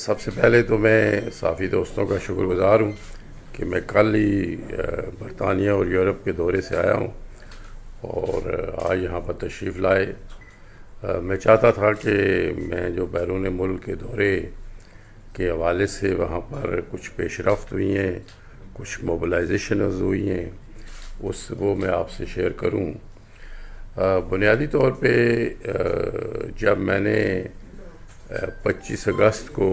सबसे पहले तो मैं साफ़ी दोस्तों का शुक्रगुज़ार हूँ कि मैं कल ही बरतानिया और यूरोप के दौरे से आया हूँ और आज यहाँ पर तशरीफ़ लाए। मैं चाहता था कि मैं जो बैरून मुल्क के दौरे के हवाले से वहाँ पर कुछ पेशरफ्त हुई हैं, कुछ मोबिलाइजेशंस हुई हैं, उस वो मैं आपसे शेयर करूँ। बुनियादी तौर पे जब मैंने 25 अगस्त को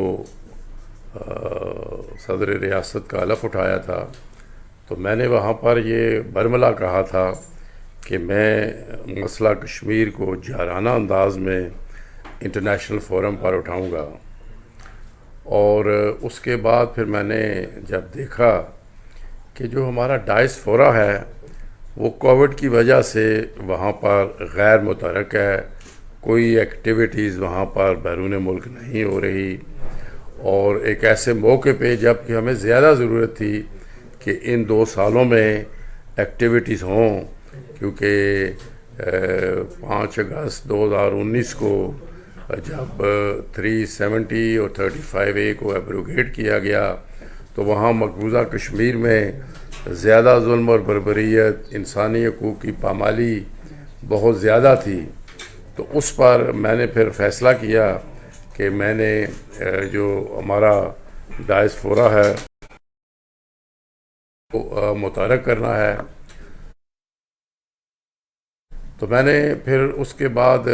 सदर रियासत का हलफ उठाया था तो मैंने वहाँ पर ये बरमला कहा था कि मैं मसला कश्मीर को जाराना अंदाज में इंटरनेशनल फोरम पर उठाऊंगा। और उसके बाद फिर मैंने जब देखा कि जो हमारा डायस्पोरा है वो कोविड की वजह से वहाँ पर गैर मुतहरक है, कोई एक्टिविटीज़ वहाँ पर बैरून मुल्क नहीं हो रही। और एक ऐसे मौके पे जबकि हमें ज़्यादा ज़रूरत थी कि इन 2 सालों में एक्टिविटीज़ हों, क्योंकि 5 अगस्त 2019 को जब 370 और 35A को एब्रोगेट किया गया तो वहाँ मकबूजा कश्मीर में ज़्यादा जुल्म और बर्बरियत, इंसानी हकूक़ की पामाली बहुत ज़्यादा थी। तो उस पर मैंने फिर फैसला किया कि मैंने जो हमारा डायस्पोरा है वो मुतहरक करना है। तो मैंने फिर उसके बाद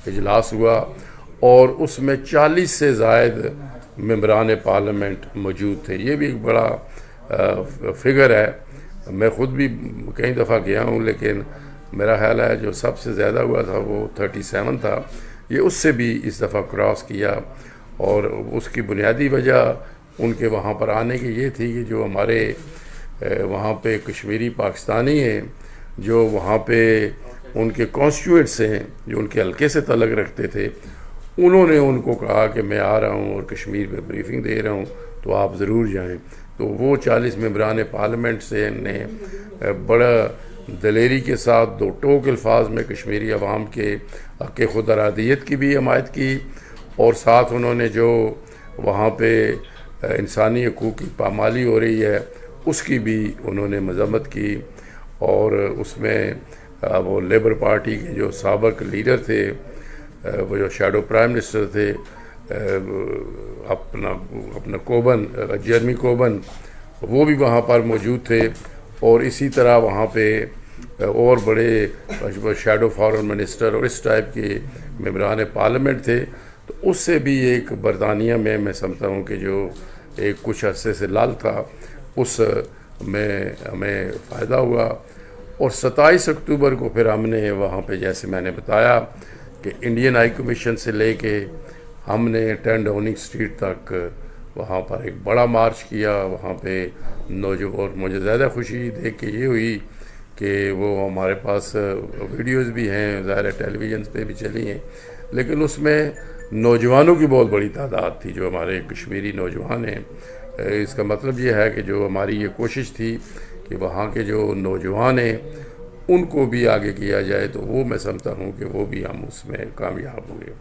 इजलास हुआ और उसमें 40 से ज़ायद मेंबरान पार्लियामेंट मौजूद थे। ये भी एक बड़ा फिगर है। मैं ख़ुद भी कई दफ़ा गया हूँ, लेकिन मेरा ख्याल है जो सबसे ज़्यादा हुआ था वो 37 था। ये उससे भी इस दफ़ा क्रॉस किया, और उसकी बुनियादी वजह उनके वहाँ पर आने की ये थी कि जो हमारे वहाँ पे कश्मीरी पाकिस्तानी हैं, जो वहाँ पे उनके कॉन्स्टिट्यूएंट्स हैं, जो उनके हल्के से तलक रखते थे, उन्होंने उनको कहा कि मैं आ रहा हूँ और कश्मीर में ब्रीफिंग दे रहा हूँ, तो आप ज़रूर जाएं। तो वो 40 मेंबरान पार्लियामेंट से ने बड़ा दलेरी के साथ दो टोक अल्फाज में कश्मीरी अवाम के हक़ खुद अरादियत की भी हमायत की, और साथ उन्होंने जो वहाँ पे इंसानी हकूक़ की पामाली हो रही है उसकी भी उन्होंने मज़म्मत की। और उसमें वो लेबर पार्टी के जो साबिक़ लीडर थे, वो जो शैडो प्राइम मिनिस्टर थे, अपना अपना कोबन, जेरमी कोबन, वो भी वहाँ पर मौजूद थे। और इसी तरह वहाँ पे और बड़े शैडो फॉरेन मिनिस्टर और इस टाइप के मेंबरान पार्लियामेंट थे। तो उससे भी एक बरतानिया में मैं समझता हूँ कि जो एक कुछ अरसे से लाल था, उस में हमें फ़ायदा हुआ। और 27 अक्टूबर को फिर हमने वहाँ पे, जैसे मैंने बताया, कि इंडियन हाई कमीशन से लेके हमने 10 डाउनिंग स्ट्रीट तक वहाँ पर एक बड़ा मार्च किया। वहाँ पे नौजवान, और मुझे ज़्यादा खुशी देख के ये हुई कि वो हमारे पास वीडियोस भी हैं, ज़ाहिर टेलीविज़न पे भी चली हैं, लेकिन उसमें नौजवानों की बहुत बड़ी तादाद थी, जो हमारे कश्मीरी नौजवान हैं। इसका मतलब ये है कि जो हमारी ये कोशिश थी कि वहाँ के जो नौजवान हैं उनको भी आगे किया जाए, तो वो मैं समझता हूँ कि वो भी हम उसमें कामयाब हुए।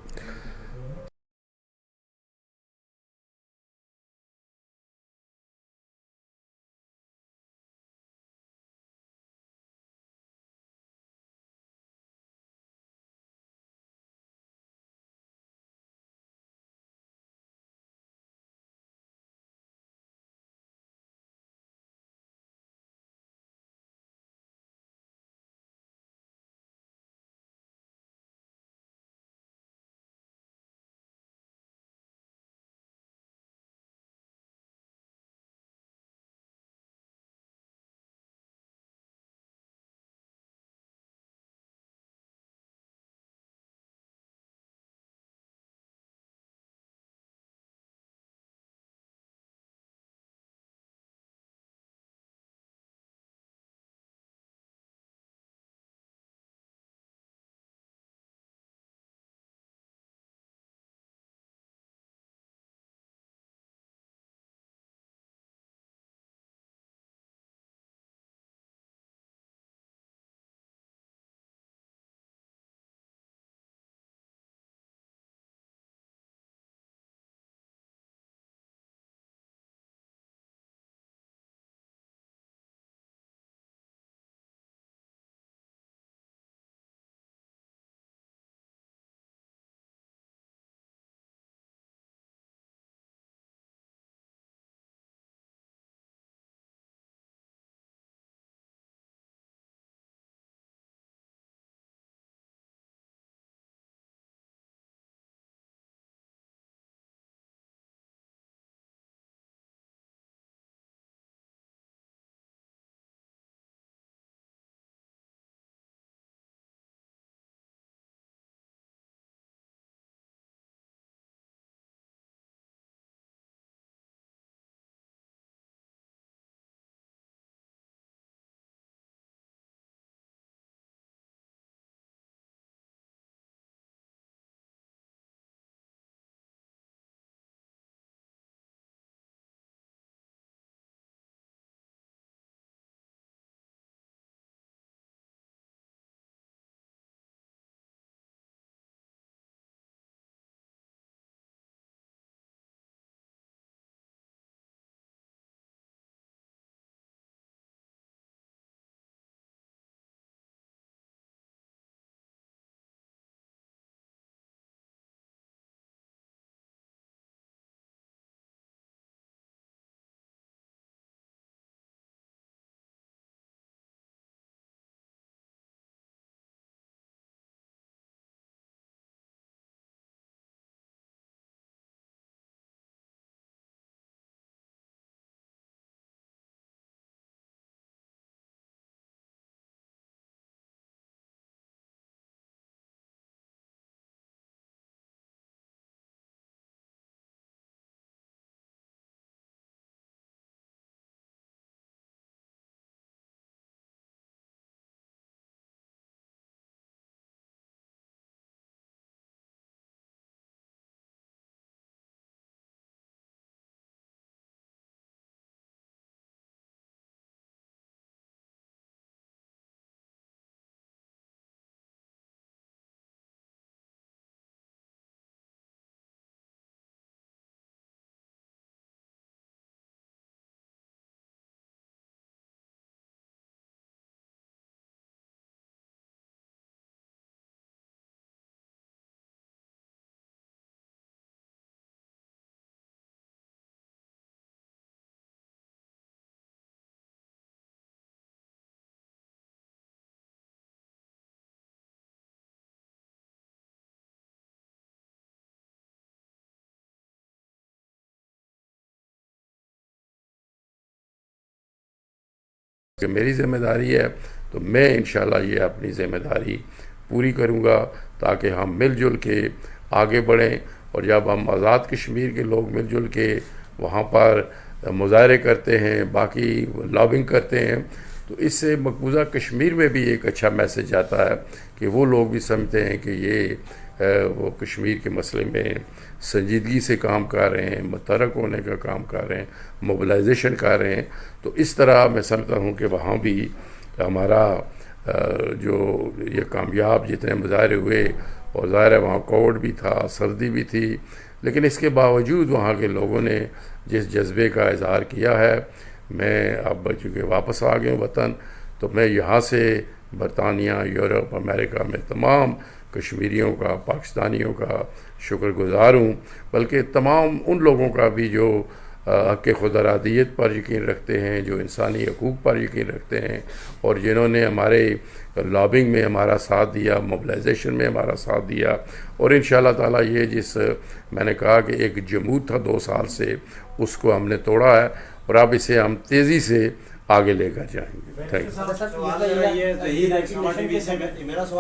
कि मेरी ज़िम्मेदारी है, तो मैं इंशाल्लाह ये अपनी ज़िम्मेदारी पूरी करूँगा ताकि हम मिलजुल के आगे बढ़ें। और जब हम आज़ाद कश्मीर के लोग मिलजुल के वहाँ पर मुज़ाहरे करते हैं, बाकी लॉबिंग करते हैं, तो इससे मकबूजा कश्मीर में भी एक अच्छा मैसेज आता है कि वो लोग भी समझते हैं कि ये वो कश्मीर के मसले में संजीदगी से काम कर रहे हैं, मुतहरक होने का काम कर रहे हैं, मोबिलाइजेशन कर रहे हैं। तो इस तरह मैं समझता हूँ कि वहाँ भी हमारा जो ये कामयाब जितने मुजाहरे हुए, और ज़ाहिर है वहाँ कोविड भी था, सर्दी भी थी, लेकिन इसके बावजूद वहाँ के लोगों ने जिस जज्बे का इजहार किया है, मैं अब चूँकि वापस आ गया हूँ वतन, तो मैं यहाँ से बरतानिया, यूरोप, अमेरिका में तमाम कश्मीरियों का, पाकिस्तानियों का शुक्रगुज़ार हूँ, बल्कि तमाम उन लोगों का भी जो हक़ खुदरादियत पर यकीन रखते हैं, जो इंसानी हकूक़ पर यकीन रखते हैं, और जिन्होंने हमारे लॉबिंग में हमारा साथ दिया, मोबिलाइजेशन में हमारा साथ दिया। और इंशाअल्लाह ताला ये जिस मैंने कहा कि एक जमूद था 2 साल से, उसको हमने तोड़ा है, और अब इसे हम तेज़ी से आगे लेकर जाएंगे। Thank you.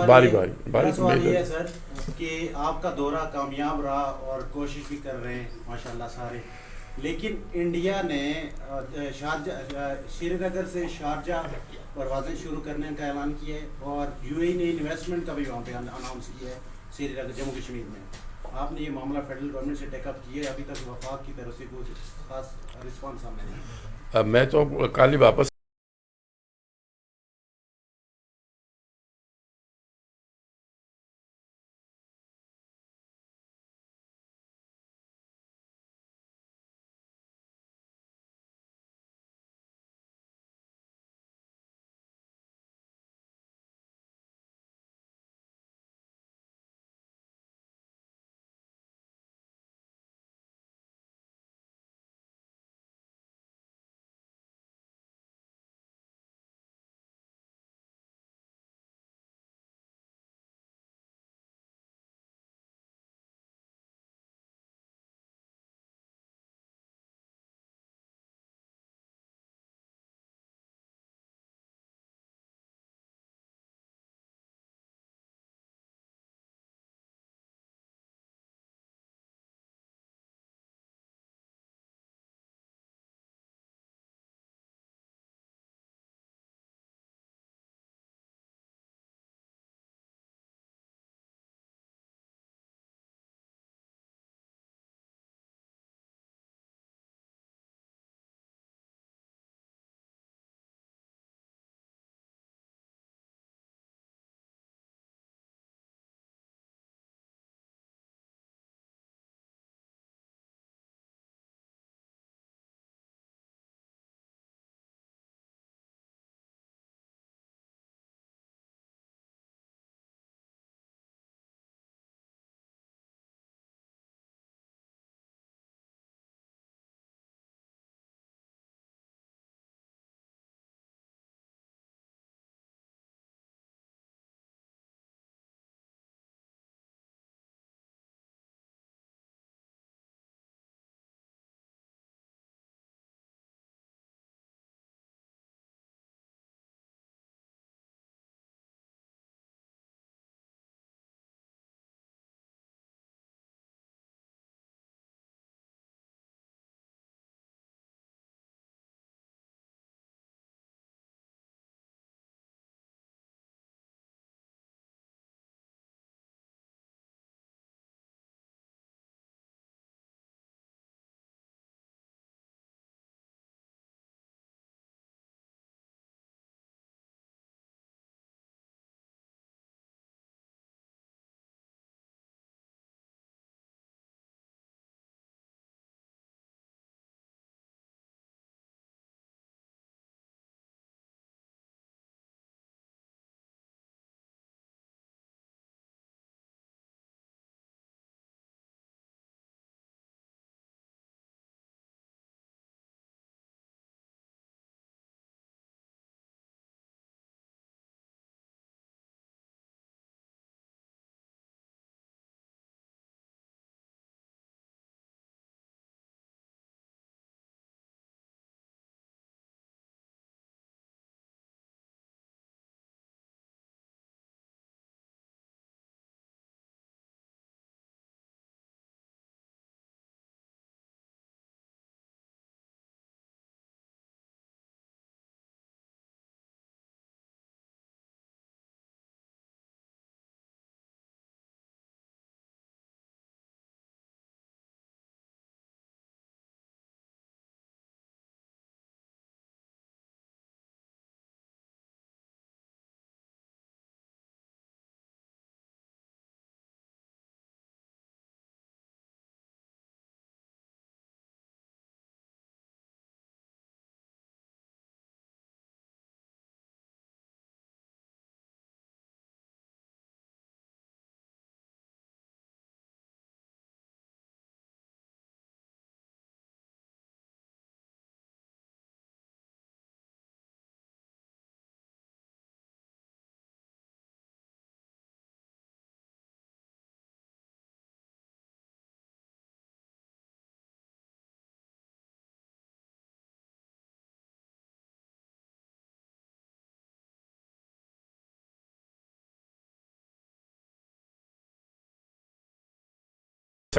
बारी बारी मेरा बारी सवाल ये मेरे है सर कि आपका दौरा कामयाब रहा और कोशिश भी कर रहे हैं माशाल्लाह सारे, लेकिन इंडिया ने श्रीनगर से शारजा परवाजें शुरू करने का ऐलान किया है, और यूएई ने इन्वेस्टमेंट का भी वहाँ पे अनाउंस किया है श्रीनगर जम्मू कश्मीर में। आपने ये मामला फेडरल गवर्नमेंट से टेकअप किया है? अभी तक वफाक की तरफ से कोई खास रिस्पॉन्स सामने नहीं? मैं तो कल ही वापस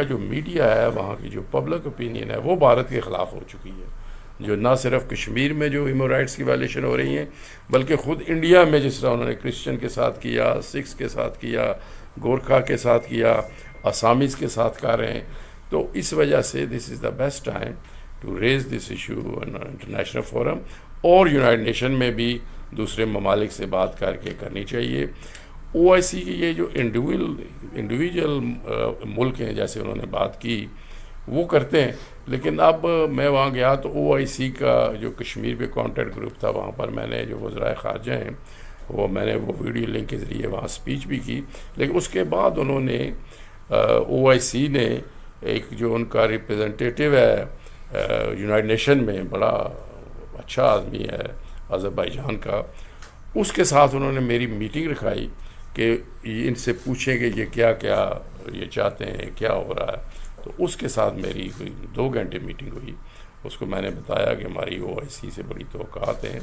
जो मीडिया है, वहाँ की जो पब्लिक ओपिनियन है, वो भारत के ख़िलाफ़ हो चुकी है। जो ना सिर्फ कश्मीर में जो ह्यूमन राइट्स की वायलेशन हो रही हैं, बल्कि ख़ुद इंडिया में जिस तरह उन्होंने क्रिश्चियन के साथ किया, सिख्स के साथ किया, गोरखा के साथ किया, असामीज़ के साथ कर रहे हैं। तो इस वजह से this is the best time to raise this issue in international forum, और यूनाइटेड नेशन में भी दूसरे ममालिक से बात करके करनी चाहिए। OIC की ये जो इंडिविजुअल मुल्क हैं, जैसे उन्होंने बात की, वो करते हैं। लेकिन अब मैं वहाँ गया तो OIC का जो कश्मीर पे कॉन्टैक्ट ग्रुप था, वहाँ पर मैंने जो वज़राए ख़ारजा हैं, मैंने वो वीडियो लिंक के ज़रिए वहाँ स्पीच भी की। लेकिन उसके बाद उन्होंने OIC ने एक जो उनका रिप्रेजेंटेटिव है यूनाइटेड नेशन में, बड़ा अच्छा आदमी है अज़रबैजान का, उसके साथ उन्होंने मेरी मीटिंग रखाई कि इनसे पूछें कि ये क्या क्या ये चाहते हैं, क्या हो रहा है। तो उसके साथ मेरी कोई 2 घंटे मीटिंग हुई। उसको मैंने बताया कि हमारी OIC से बड़ी तवक्कात हैं,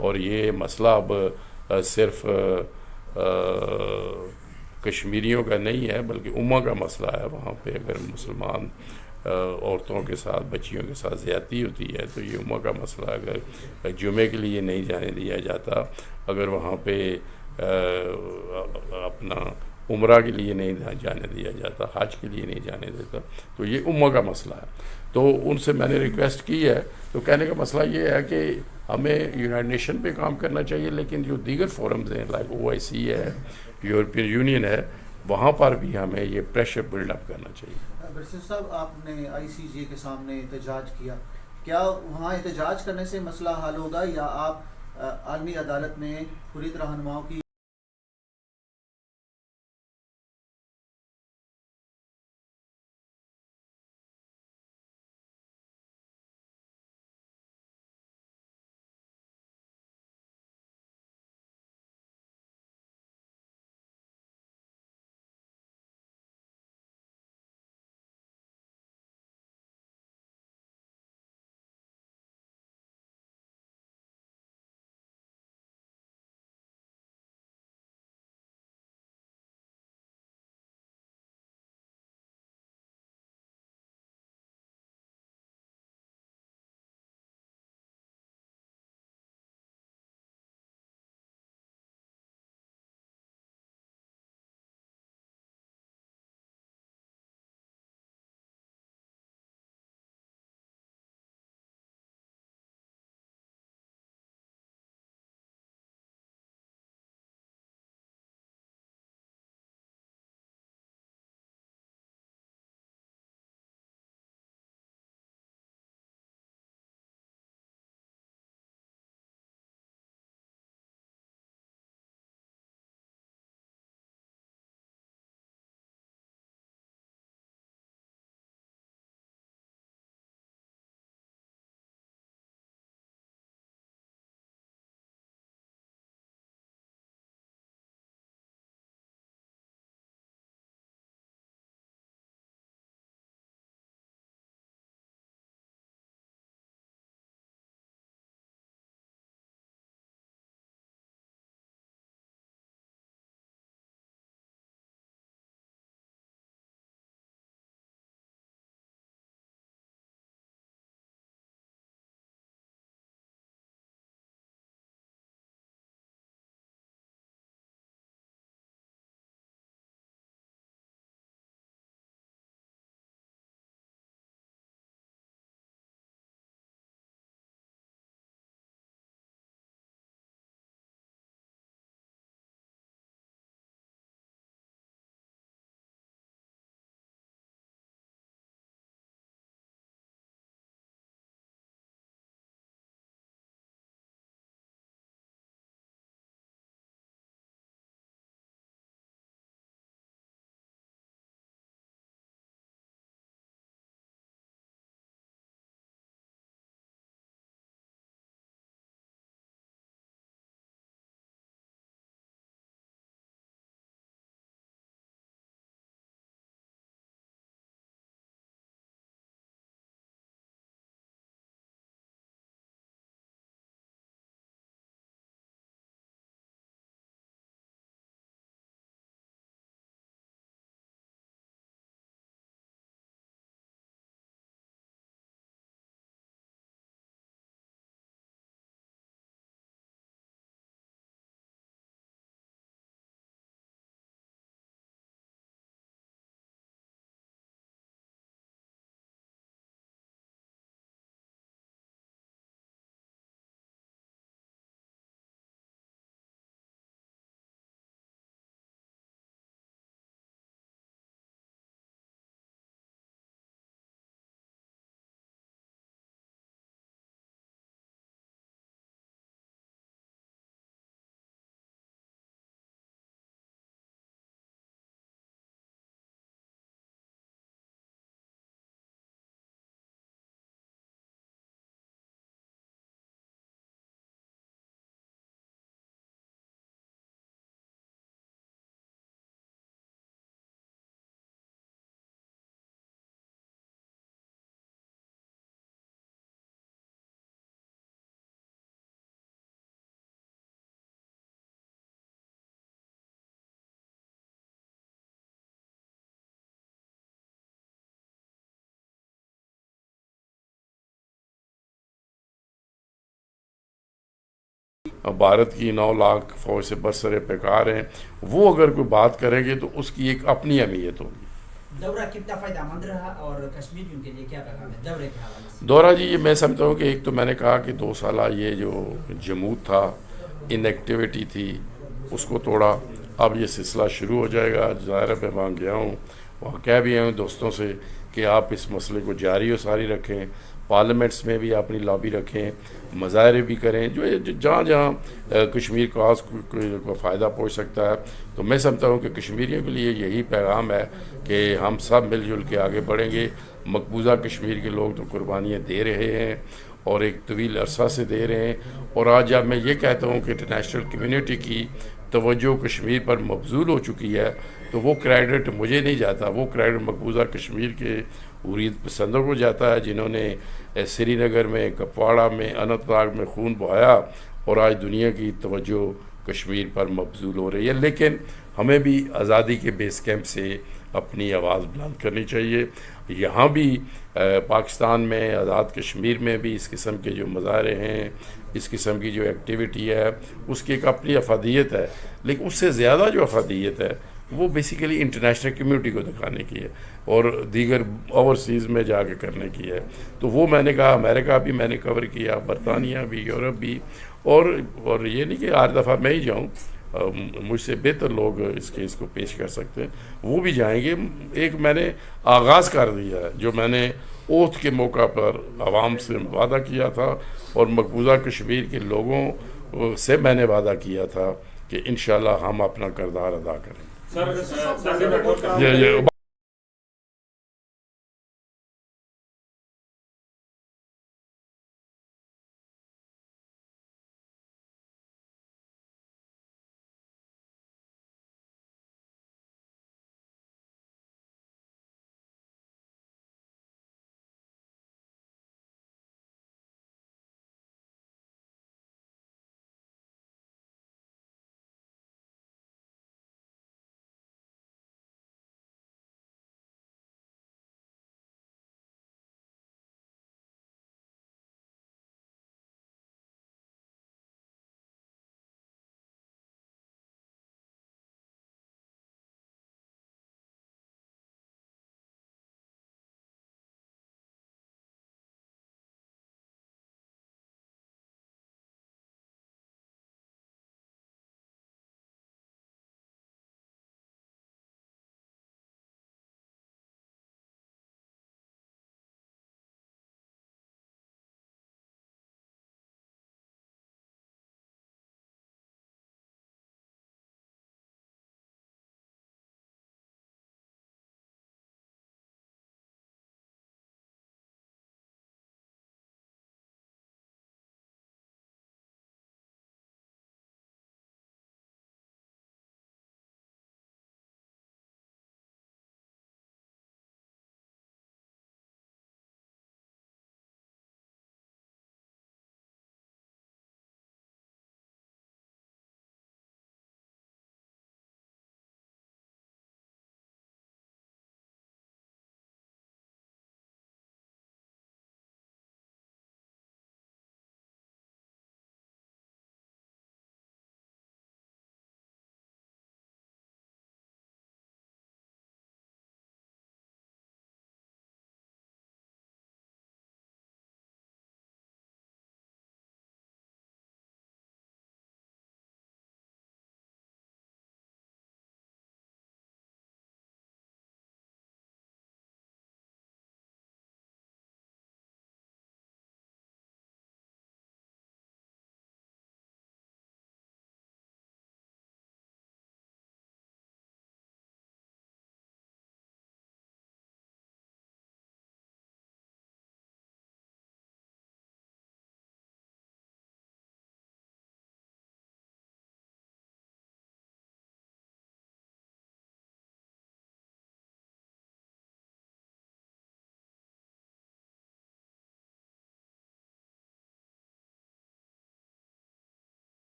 और ये मसला अब सिर्फ कश्मीरियों का नहीं है, बल्कि उम्मा का मसला है। वहाँ पे अगर मुसलमान औरतों के साथ, बच्चियों के साथ ज़्यादती होती है, तो ये उम्मा का मसला। अगर जुमे के लिए नहीं जाने दिया जाता, अगर वहाँ पे अपना उम्रा के लिए नहीं जाने दिया जाता, हज के लिए नहीं जाने देता, तो ये उम्मा का मसला है। तो उनसे मैंने रिक्वेस्ट की है। तो कहने का मसला ये है कि हमें यूनाइटेड नेशन पे काम करना चाहिए, लेकिन जो दीगर फोरम्स हैं लाइक OIC है, यूरोपियन यूनियन है, वहाँ पर भी हमें ये प्रेशर बिल्डअप करना चाहिए। बरसिर साहब, आपने ICJ के सामने एहतजाज किया, क्या वहाँ एहतजाज करने से मसला हल होगा, या आप आलमी अदालत में हुर्रियत रहनुमाओं की भारत की 9 लाख फौज से बरसरे पैकार हैं, वो अगर कोई बात करेंगे तो उसकी एक अपनी अहमियत होगी। दौरा कितना फायदेमंद रहा और कश्मीरियों के लिए क्या पैगाम है दौरे के हवाले से? दौरा जी, ये मैं समझता हूँ कि एक तो मैंने कहा कि 2 साल ये जो जमूद था, इनएक्टिविटी थी, उसको तोड़ा। अब ये सिलसिला शुरू हो जाएगा। ज़ाहिर है मैं वहाँ गया हूँ, वहाँ कह भी आया हूँ दोस्तों से कि आप इस मसले को जारी और सारी रखें, पार्लियामेंट्स में भी अपनी लॉबी रखें, मुजाहरे भी करें, जो जहाँ जहाँ कश्मीर काज को फ़ायदा पहुँच सकता है। तो मैं समझता हूँ कि कश्मीरियों के लिए यही पैगाम है कि हम सब मिलजुल के आगे बढ़ेंगे। मकबूजा कश्मीर के लोग तो कुर्बानियाँ दे रहे हैं और एक तवील अरसा से दे रहे हैं, और आज जब मैं ये कहता हूँ कि इंटरनेशनल कम्युनिटी की तवज्जो कश्मीर पर मबजूल हो चुकी है, तो वो क्रेडिट मुझे नहीं जाता, वो क्रेडिट मकबूजा कश्मीर के उरीद पसंदों को जाता है, जिन्होंने श्रीनगर में, कुपवाड़ा में, अनंतनाग में खून बहाया, और आज दुनिया की तवज्जो कश्मीर पर मबजूल हो रही है। लेकिन हमें भी आज़ादी के बेस कैंप से अपनी आवाज़ बुलंद करनी चाहिए। यहाँ भी पाकिस्तान में, आज़ाद कश्मीर में भी इस किस्म के जो मुजाहरे हैं, इस किस्म की जो एक्टिविटी है, उसकी एक अपनी अफादियत है। लेकिन उससे ज़्यादा जो अफादियत है वो बेसिकली इंटरनेशनल कम्युनिटी को दिखाने की है और दीगर ओवरसीज़ में जाके करने की है। तो वो मैंने कहा, अमेरिका भी मैंने कवर किया, बरतानिया भी, यूरोप भी, और ये नहीं कि हर दफ़ा मैं ही जाऊँ, मुझसे बेहतर लोग इस केस को पेश कर सकते हैं, वो भी जाएंगे। एक मैंने आगाज़ कर दिया है, जो मैंने ओथ के मौका पर आवाम से वादा किया था और मकबूजा कश्मीर के लोगों से मैंने वादा किया था कि इंशाल्लाह हम अपना किरदार अदा करेंगे। सर,